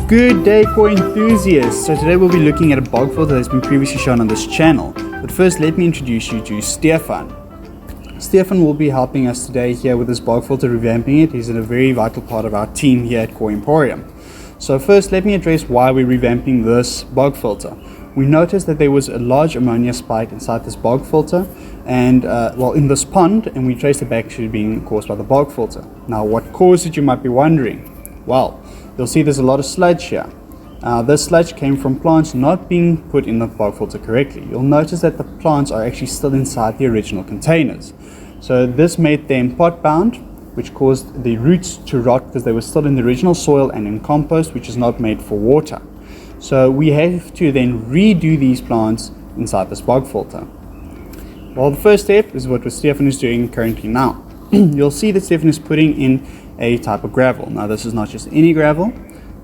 Good day, core enthusiasts. So today we'll be looking at a bog filter that's been previously shown on this channel. But first, let me introduce you to Stefan. Stefan will be helping us today here with this bog filter, revamping it. He's a very vital part of our team here at Core Emporium. So first, let me address why we're revamping this bog filter. We noticed that there was a large ammonia spike inside this bog filter and in this pond, and we traced it back to being caused by the bog filter. Now, what caused it, you might be wondering? Well, you'll see there's a lot of sludge here. This sludge came from plants not being put in the bog filter correctly. You'll notice that the plants are actually still inside the original containers. So this made them pot bound, which caused the roots to rot because they were still in the original soil and in compost, which is not made for water. So we have to then redo these plants inside this bog filter. Well, the first step is what Stefan is doing currently now. You'll see that Stefan is putting in a type of gravel. Now, this is not just any gravel.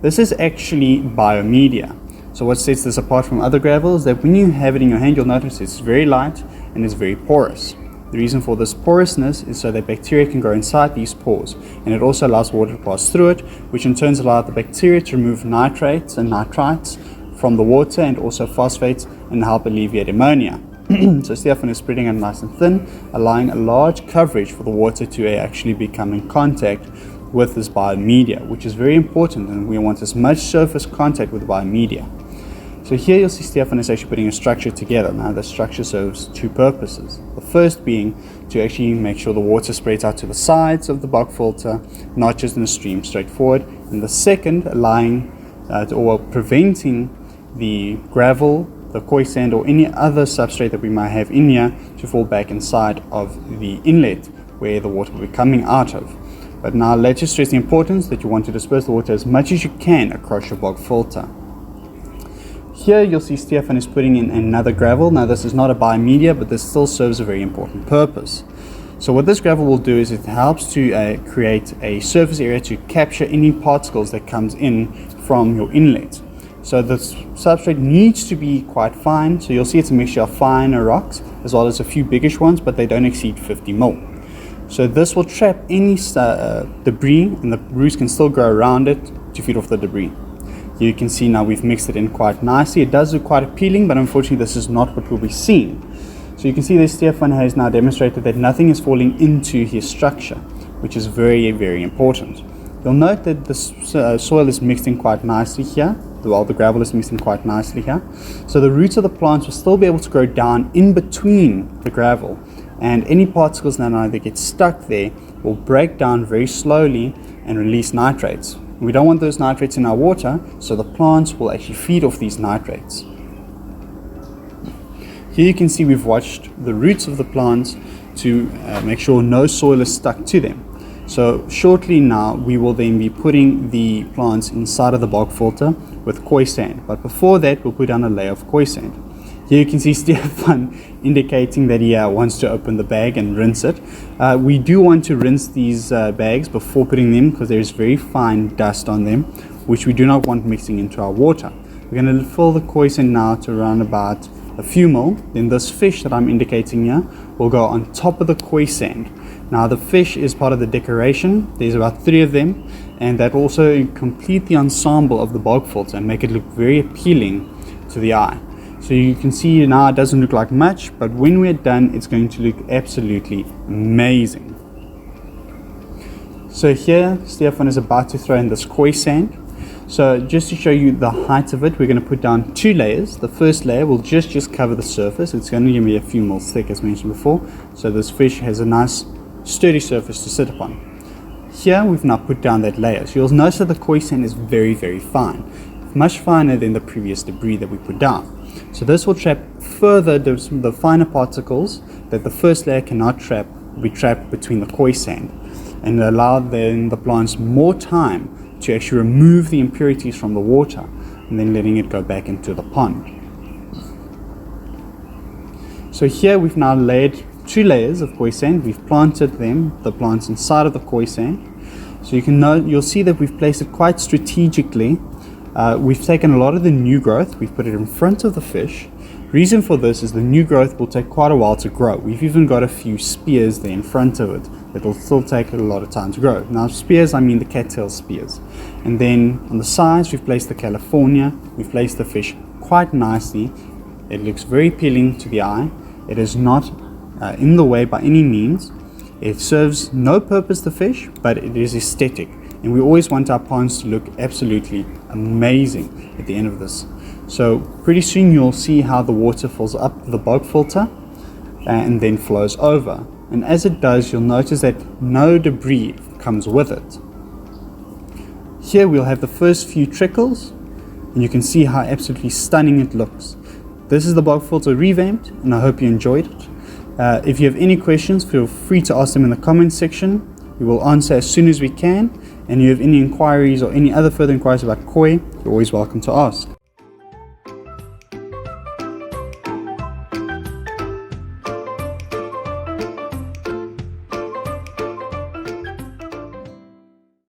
This is actually biomedia. So what sets this apart from other gravel is that when you have it in your hand, you'll notice it's very light and it's very porous. The reason for this porousness is so that bacteria can grow inside these pores, and it also allows water to pass through it, which in turn allows the bacteria to remove nitrates and nitrites from the water and also phosphates and help alleviate ammonia. So Stefan is spreading it nice and thin, allowing a large coverage for the water to actually become in contact with this biomedia, which is very important, and we want as much surface contact with the biomedia. So here you'll see Stefan is actually putting a structure together. Now the structure serves two purposes. The first being to actually make sure the water spreads out to the sides of the bog filter, not just in a stream straight forward. And the second, allowing or preventing the gravel, the koi sand, or any other substrate that we might have in here to fall back inside of the inlet where the water will be coming out of. But now let's just stress the importance that you want to disperse the water as much as you can across your bog filter. Here you'll see Stefan is putting in another gravel. Now this is not a biomedia, but this still serves a very important purpose. So what this gravel will do is it helps to create a surface area to capture any particles that comes in from your inlet. So the substrate needs to be quite fine. So you'll see it's a mixture of finer rocks as well as a few biggish ones, but they don't exceed 50 mil. So this will trap any debris, and the roots can still grow around it to feed off the debris. You can see now we've mixed it in quite nicely. It does look quite appealing, but unfortunately this is not what we'll be seeing. So you can see that Stefan has now demonstrated that nothing is falling into his structure, which is very, very important. You'll note that the soil is mixed in quite nicely here. The gravel is mixed in quite nicely here. So the roots of the plants will still be able to grow down in between the gravel, and any particles that either get stuck there will break down very slowly and release nitrates. We don't want those nitrates in our water, so the plants will actually feed off these nitrates. Here you can see we've watched the roots of the plants to make sure no soil is stuck to them. So shortly now we will then be putting the plants inside of the bog filter with koi sand, but before that we'll put down a layer of koi sand. Here you can see Stefan indicating that he wants to open the bag and rinse it. We do want to rinse these bags before putting them because there is very fine dust on them, which we do not want mixing into our water. We're going to fill the koi sand now to around about a few mil. Then this fish that I'm indicating here will go on top of the koi sand. Now the fish is part of the decoration. There's about 3 of them, and that also complete the ensemble of the bog filter and make it look very appealing to the eye. So you can see now it doesn't look like much, but when we're done, it's going to look absolutely amazing. So here, Stefan is about to throw in this koi sand. So just to show you the height of it, we're going to put down 2 layers. The first layer will just cover the surface. It's going to give me a few mils thick, as mentioned before. So this fish has a nice sturdy surface to sit upon. Here we've now put down that layer. So you'll notice that the koi sand is very, very fine. Much finer than the previous debris that we put down. So this will trap further the finer particles that the first layer cannot be trapped between the koi sand, and allow then the plants more time to actually remove the impurities from the water and then letting it go back into the pond. So here we've now laid 2 layers of koi sand. We've planted the plants inside of the koi sand. So you'll see that we've placed it quite strategically. We've taken a lot of the new growth, we've put it in front of the fish, Reason for this is the new growth will take quite a while to grow. We've even got a few spears there in front of it that will still take a lot of time to grow. Now spears, I mean the cattail spears. And then on the sides we've placed the California. We've placed the fish quite nicely. It looks very appealing to the eye. It is not in the way by any means. It serves no purpose to fish, but it is aesthetic. And we always want our ponds to look absolutely amazing at the end of this. So pretty soon you'll see how the water fills up the bog filter and then flows over. And as it does, you'll notice that no debris comes with it. Here we'll have the first few trickles, and you can see how absolutely stunning it looks. This is the Bog Filter Revamped, and I hope you enjoyed it. If you have any questions, feel free to ask them in the comments section. We will answer as soon as we can. And if you have any inquiries or any other further inquiries about koi, you're always welcome to ask.